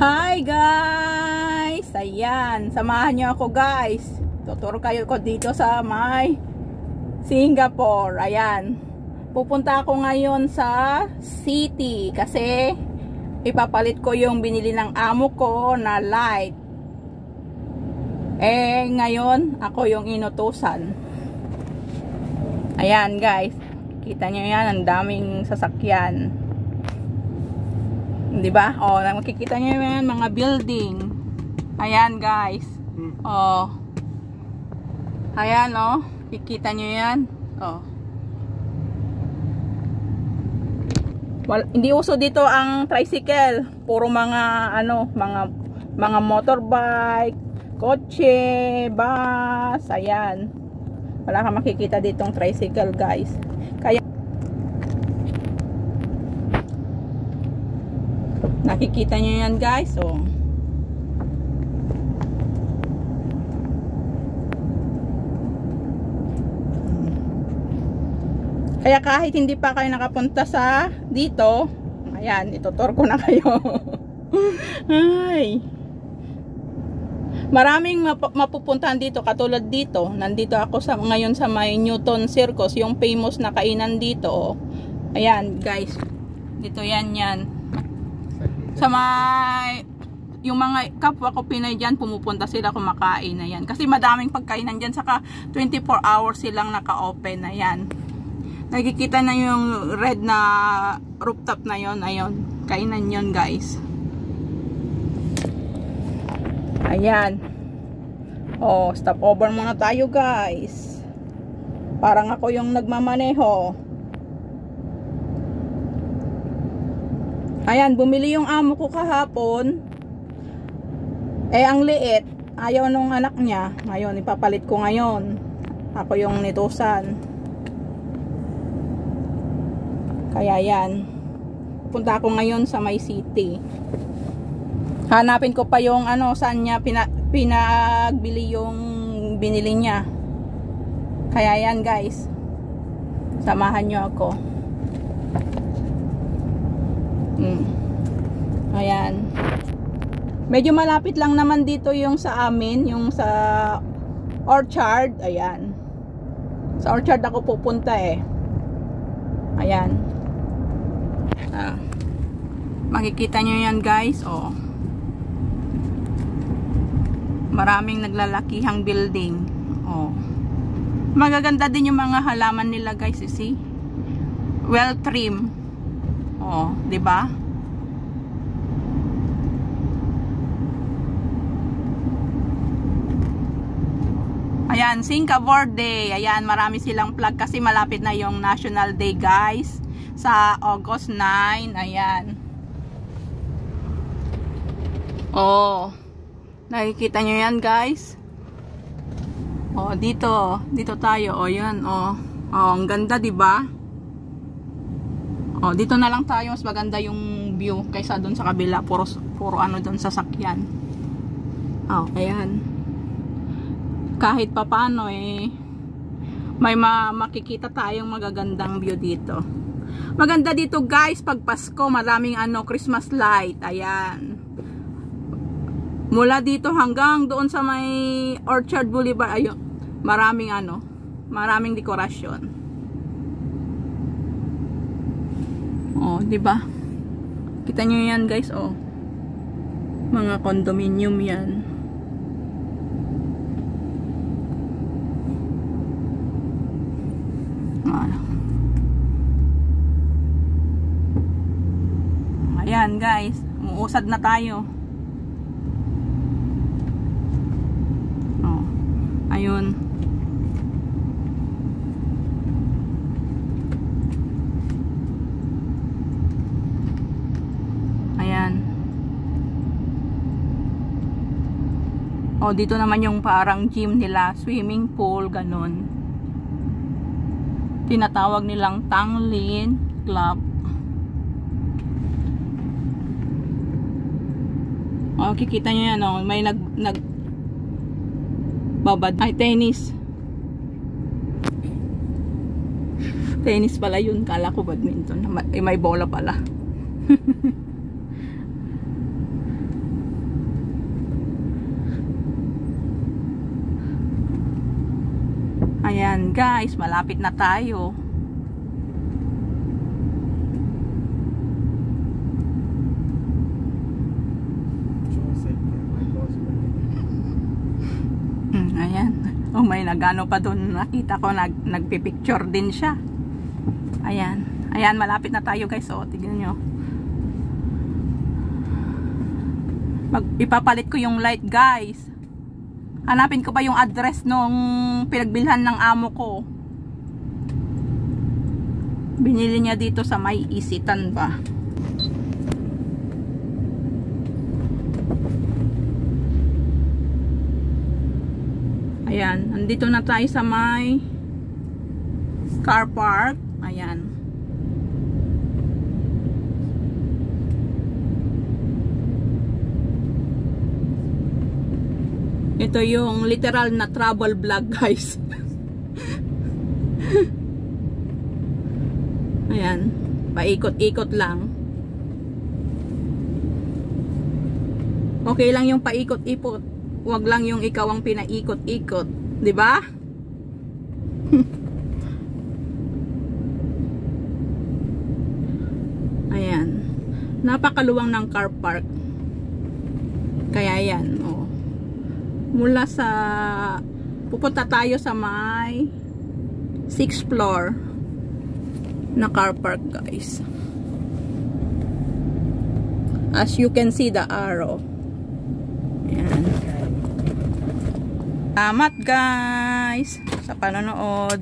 Hi guys! Ayan, samahan nyo ako guys. Tuturo kayo ko dito sa may Singapore. Ayan, pupunta ako ngayon sa city kasi ipapalit ko yung binili ng amo ko na light. Ngayon ako yung inutusan. Ayan guys, kita nyo yan, ang daming sasakyan. Diba? Oh, makikita nyo yan, mga building. Ayan guys. Oh. Ayan oh. Kikita nyo yan. Oh. Hindi uso dito ang tricycle. Puro mga ano, mga motorbike, kotse, bus. Ayan. Wala kang makikita ditong tricycle guys. Kaya nakikita nyo yan guys. Oh. Kaya kahit hindi pa kayo nakapunta sa dito, ayan, itutur ko na kayo. Ay. Maraming mapupuntahan dito, katulad dito. Nandito ako ngayon sa may Newton Circus, yung famous na kainan dito. Oh. Ayan guys. Dito yan. Sa may yung mga kapwa ko Pinay dyan, pumupunta sila kumakain na yan. Kasi madaming pagkainan dyan, saka 24 hours silang naka-open na yan. Nakikita na yung red na rooftop na yon, ayun. Kainan yon guys. Ayan. Oh, stop over muna tayo guys. Parang ako yung nagmamaneho. Ayan, bumili yung amo ko kahapon. Ang liit. Ayaw nung anak niya. Ngayon, ipapalit ko ngayon. Ako yung nitusan. Kaya yan. Punta ako ngayon sa may city. Hanapin ko pa yung ano, saan niya pinagbili yung binili niya. Kaya yan guys. Samahan nyo ako. Ayan. Medyo malapit lang naman dito yung sa amin, yung sa Orchard. Ayan. Sa Orchard ako pupunta Ayan. Makikita nyo yan guys. Oh. Maraming naglalakihang building. Oh. Magaganda din yung mga halaman nila guys, you see? Well trim. Oh, 'di ba? Ayan, Singapore Day. Ayan, marami silang flag kasi malapit na yung National Day guys. Sa August 9. Ayan. Oh. Nakikita nyo yan guys. Oh, dito. Dito tayo. Oh, yan. Oh, ang ganda, diba? Oh, dito na lang tayo. Mas maganda yung view kaysa dun sa kabila. Puro ano dun sasakyan. Oh, ayan. Kahit pa paano may makikita tayong magagandang view dito. Maganda dito guys pag Pasko, maraming Christmas light. Ayan. Mula dito hanggang doon sa may Orchard Boulevard, ayun, maraming dekorasyon. Oh, 'di ba? Kita nyo yan guys, oh. Mga condominium yan. Ayan guys, umuusad na tayo. Oh, ayun. Ayan. Oh, dito naman yung parang gym nila, swimming pool, ganun. Tinatawag nilang Tanglin Club. Oh, kikita nyo yan, oh. May babad. Ay, tennis. Tennis pala yun. Kala ko badminton. May bola pala. Ayan guys, malapit na tayo. Ayan. Oh, may nagano pa doon. Nakita ko nagpipicture din siya. Ayan. Ayan, malapit na tayo guys. O, tignan nyo. Ipapalit ko yung light guys. Hanapin ko pa yung address nung pinagbilhan ng amo ko. Binili niya dito sa may Isitan ba. Ayan, andito na tayo sa may car park. Ayan. Ito yung literal na travel vlog guys. Ayan, paikot-ikot lang. Okay lang yung paikot-ikot. Wag lang yung ikaw ang pinaikot-ikot, 'di ba? Ayan. Napakaluwang ng car park. Kaya yan, oh. Mula sa pupunta tayo sa may 6th floor na car park, guys. As you can see the arrow. Ayan. Salamat guys sa panonood.